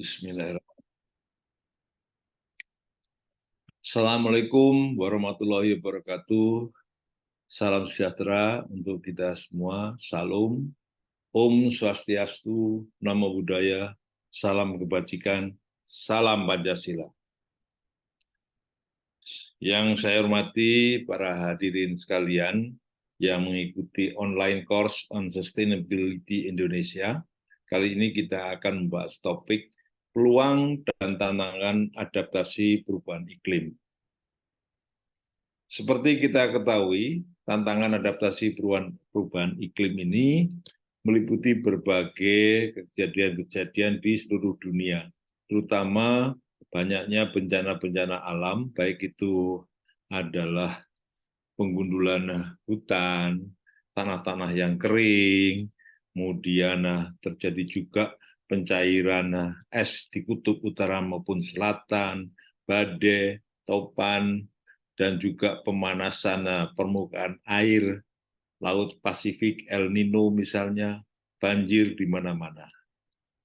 Bismillahirrahmanirrahim. Assalamualaikum warahmatullahi wabarakatuh. Salam sejahtera untuk kita semua. Salam. Om Swastiastu, Namo Buddhaya, salam kebajikan, salam Pancasila. Yang saya hormati para hadirin sekalian yang mengikuti online course on Sustainability Indonesia. Kali ini kita akan membahas topik peluang dan tantangan adaptasi perubahan iklim. Seperti kita ketahui, tantangan adaptasi perubahan iklim ini meliputi berbagai kejadian-kejadian di seluruh dunia, terutama banyaknya bencana-bencana alam, baik itu adalah penggundulan hutan, tanah-tanah yang kering, kemudian terjadi juga pencairan es di kutub utara maupun selatan, badai, topan, dan juga pemanasan permukaan air, Laut Pasifik, El Nino misalnya, banjir di mana-mana.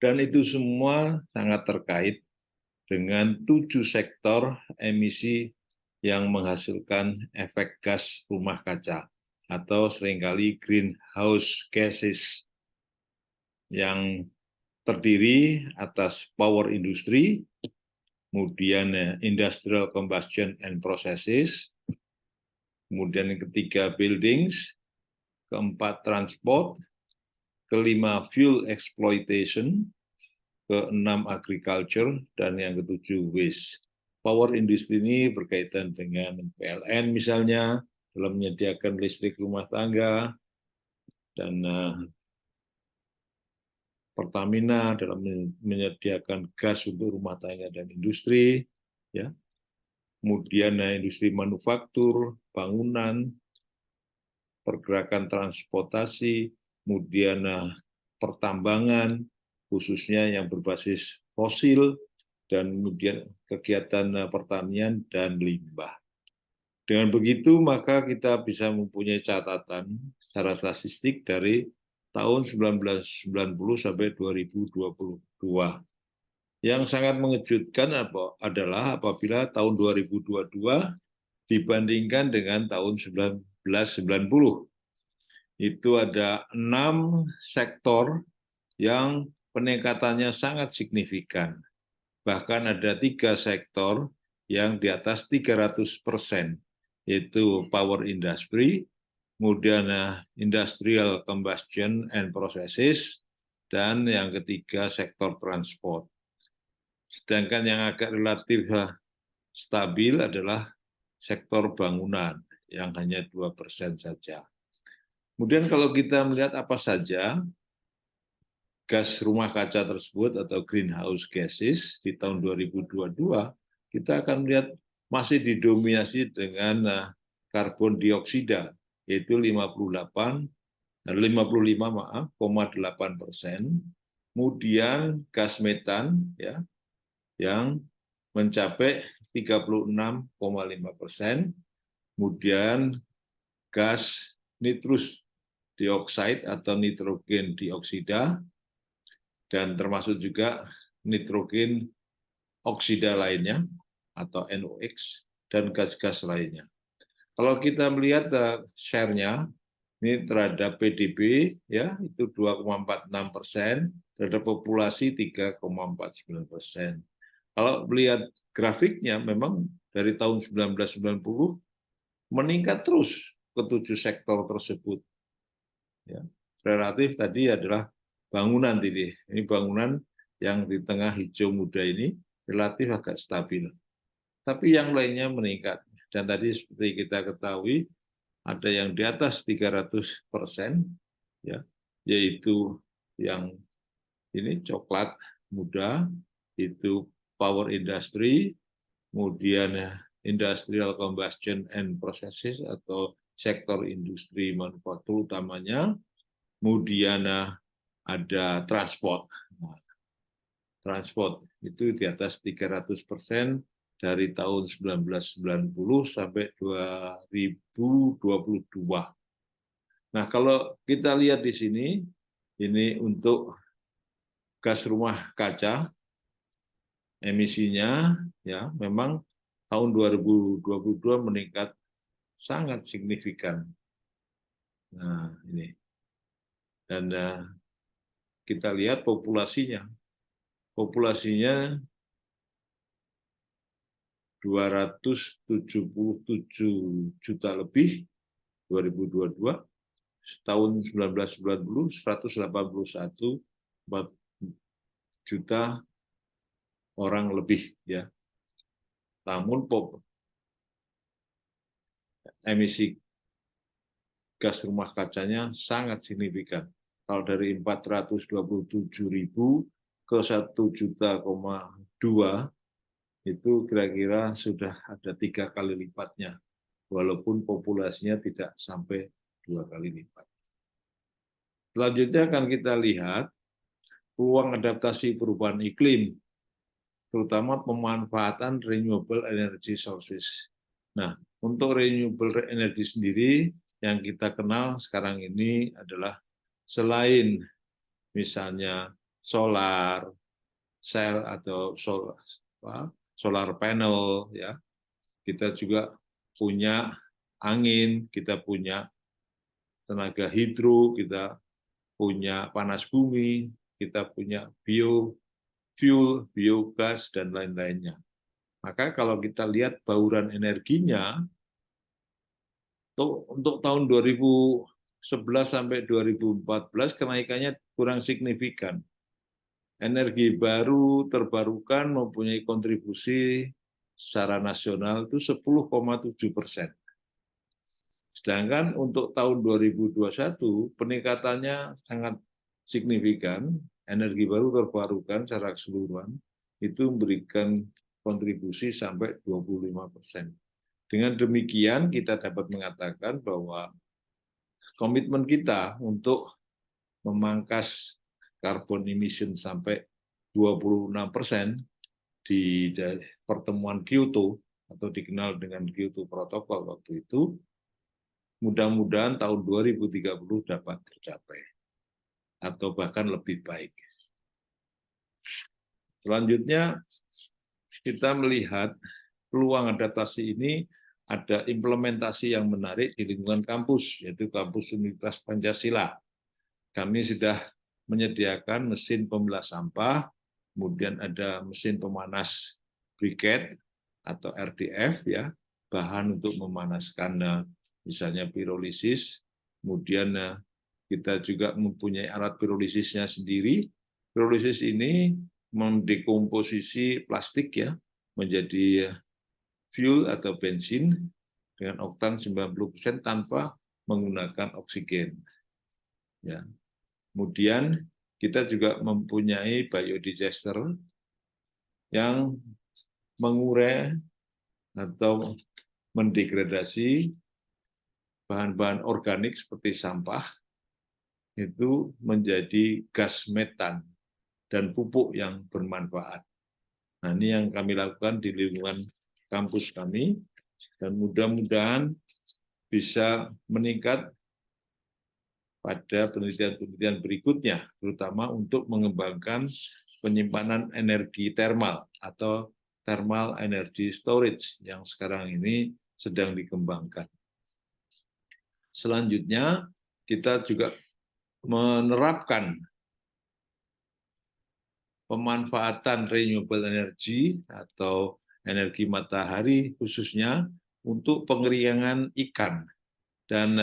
Dan itu semua sangat terkait dengan 7 sektor emisi yang menghasilkan efek gas rumah kaca atau seringkali greenhouse gases yang terdiri atas power industry, kemudian industrial combustion and processes, kemudian yang ketiga buildings, keempat transport, kelima fuel exploitation, keenam agriculture, dan yang ketujuh waste. Power industry ini berkaitan dengan PLN misalnya, dalam menyediakan listrik rumah tangga, dan Pertamina dalam menyediakan gas untuk rumah tangga dan industri, ya. Kemudian industri manufaktur, bangunan, pergerakan transportasi, kemudian pertambangan, khususnya yang berbasis fosil, dan kemudian kegiatan pertanian dan limbah. Dengan begitu, maka kita bisa mempunyai catatan secara statistik dari tahun 1990 sampai 2022. Yang sangat mengejutkan adalah apabila tahun 2022 dibandingkan dengan tahun 1990. Itu ada 6 sektor yang peningkatannya sangat signifikan. Bahkan ada 3 sektor yang di atas 300%, yaitu power industry, kemudian industrial combustion and processes, dan yang ketiga sektor transport. Sedangkan yang agak relatif stabil adalah sektor bangunan yang hanya 2% saja. Kemudian kalau kita melihat apa saja gas rumah kaca tersebut atau greenhouse gases di tahun 2022, kita akan melihat masih didominasi dengan karbon dioksida, yaitu 55,8%, kemudian gas metan ya, yang mencapai 36,5%, kemudian gas nitrus dioksida atau nitrogen dioksida, dan termasuk juga nitrogen oksida lainnya atau NOx, dan gas-gas lainnya. Kalau kita melihat share-nya ini terhadap PDB ya itu 2,46%, terhadap populasi 3,49%. Kalau melihat grafiknya memang dari tahun 1990 meningkat terus ke 7 sektor tersebut. Ya. Relatif tadi adalah bangunan ini bangunan yang di tengah hijau muda ini relatif agak stabil. Tapi yang lainnya meningkat. Dan tadi seperti kita ketahui, ada yang di atas 300%, ya, yaitu yang ini coklat muda, itu power industry, kemudian industrial combustion and processes atau sektor industri manufaktur utamanya, kemudian ada transport. Transport itu di atas 300% dari tahun 1990 sampai 2022. Nah, kalau kita lihat di sini, ini untuk gas rumah kaca, emisinya ya memang tahun 2022 meningkat sangat signifikan. Nah, ini. Dan kita lihat populasinya. Populasinya 277 juta lebih 2022. Tahun 1990 181 juta orang lebih ya. Namun emisi gas rumah kacanya sangat signifikan. Kalau dari 427.000 ke 1,2 juta itu kira-kira sudah ada 3 kali lipatnya, walaupun populasinya tidak sampai 2 kali lipat. Selanjutnya akan kita lihat peluang adaptasi perubahan iklim, terutama pemanfaatan renewable energy sources. Nah, untuk renewable energy sendiri yang kita kenal sekarang ini adalah selain misalnya solar, sel atau solar panel, ya, kita juga punya angin, kita punya tenaga hidro, kita punya panas bumi, kita punya biofuel, biogas, dan lain-lainnya. Maka kalau kita lihat bauran energinya, untuk tahun 2011 sampai 2014 kenaikannya kurang signifikan. Energi baru terbarukan mempunyai kontribusi secara nasional itu 10,7%. Sedangkan untuk tahun 2021 peningkatannya sangat signifikan, energi baru terbarukan secara keseluruhan itu memberikan kontribusi sampai 25%. Dengan demikian kita dapat mengatakan bahwa komitmen kita untuk memangkas carbon emission sampai 26% di pertemuan Kyoto atau dikenal dengan Kyoto Protocol waktu itu, mudah-mudahan tahun 2030 dapat tercapai atau bahkan lebih baik. Selanjutnya kita melihat peluang adaptasi ini ada implementasi yang menarik di lingkungan kampus, yaitu kampus Universitas Pancasila. Kami sudah menyediakan mesin pemilah sampah, kemudian ada mesin pemanas briket atau RDF, ya, bahan untuk memanaskan misalnya pirolisis. Kemudian kita juga mempunyai alat pirolisisnya sendiri. Pirolisis ini mendekomposisi plastik ya menjadi fuel atau bensin dengan oktan 90% tanpa menggunakan oksigen. Ya. Kemudian kita juga mempunyai biodigester yang mengurai atau mendegradasi bahan-bahan organik seperti sampah itu menjadi gas metan dan pupuk yang bermanfaat. Nah, ini yang kami lakukan di lingkungan kampus kami, dan mudah-mudahan bisa meningkat pada penelitian-penelitian berikutnya, terutama untuk mengembangkan penyimpanan energi termal atau thermal energy storage yang sekarang ini sedang dikembangkan. Selanjutnya, kita juga menerapkan pemanfaatan renewable energy atau energi matahari khususnya untuk pengeringan ikan. Dan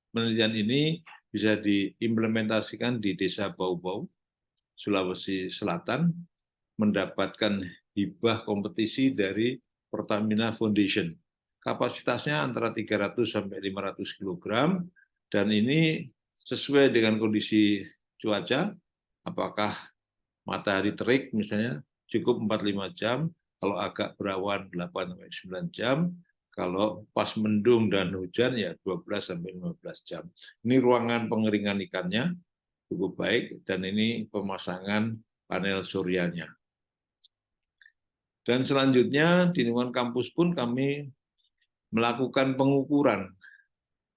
penelitian ini bisa diimplementasikan di Desa Bau-Bau, Sulawesi Selatan, mendapatkan hibah kompetisi dari Pertamina Foundation. Kapasitasnya antara 300 sampai 500 kg, dan ini sesuai dengan kondisi cuaca, apakah matahari terik misalnya cukup 4-5 jam, kalau agak berawan 8-9 jam, kalau pas mendung dan hujan ya 12-15 jam. Ini ruangan pengeringan ikannya cukup baik, dan ini pemasangan panel suryanya. Dan selanjutnya di lingkungan kampus pun kami melakukan pengukuran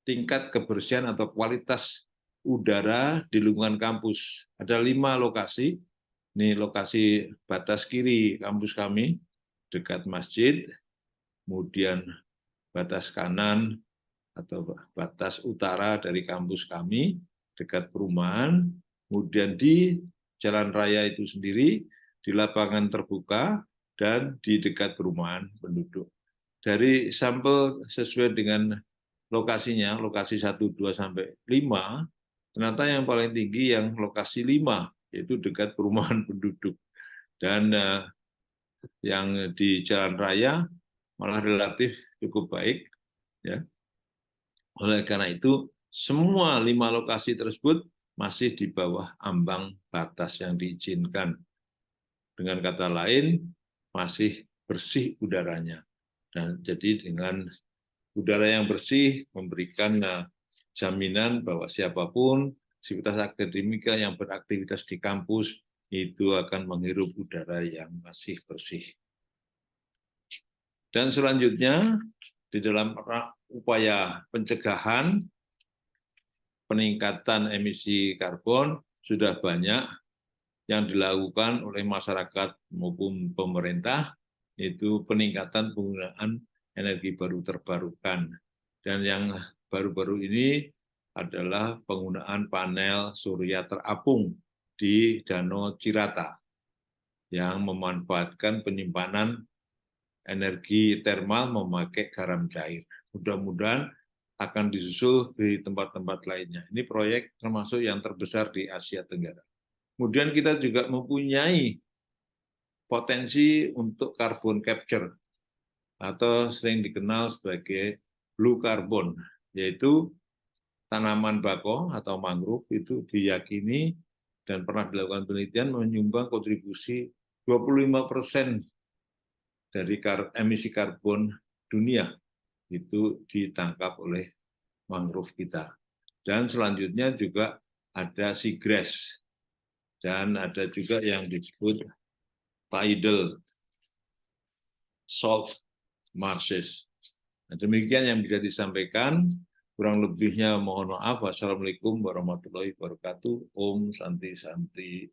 tingkat kebersihan atau kualitas udara di lingkungan kampus. Ada 5 lokasi Ini lokasi batas kiri kampus kami, dekat masjid, kemudian batas kanan atau batas utara dari kampus kami, dekat perumahan, kemudian di jalan raya itu sendiri, di lapangan terbuka, dan di dekat perumahan penduduk. Dari sampel sesuai dengan lokasinya, lokasi 1, 2, sampai 5, ternyata yang paling tinggi yang lokasi 5, yaitu dekat perumahan penduduk. Dan yang di jalan raya malah relatif cukup baik. Ya. Oleh karena itu, semua 5 lokasi tersebut masih di bawah ambang batas yang diizinkan. Dengan kata lain, masih bersih udaranya. Dan jadi dengan udara yang bersih memberikan jaminan bahwa siapapun sivitas akademika yang beraktivitas di kampus itu akan menghirup udara yang masih bersih. Dan selanjutnya, di dalam upaya pencegahan peningkatan emisi karbon sudah banyak yang dilakukan oleh masyarakat maupun pemerintah, itu peningkatan penggunaan energi baru terbarukan. Dan yang baru-baru ini adalah penggunaan panel surya terapung di Danau Cirata yang memanfaatkan penyimpanan energi termal memakai garam cair. Mudah-mudahan akan disusul di tempat-tempat lainnya. Ini proyek termasuk yang terbesar di Asia Tenggara. Kemudian kita juga mempunyai potensi untuk carbon capture atau sering dikenal sebagai blue carbon, yaitu tanaman bakau atau mangrove itu diyakini dan pernah dilakukan penelitian menyumbang kontribusi 25% dari emisi karbon dunia itu ditangkap oleh mangrove kita. Dan selanjutnya juga ada seagrass dan ada juga yang disebut tidal salt marshes. Nah, demikian yang bisa disampaikan. Kurang lebihnya mohon maaf. Wassalamualaikum warahmatullahi wabarakatuh. Om Santi Santi.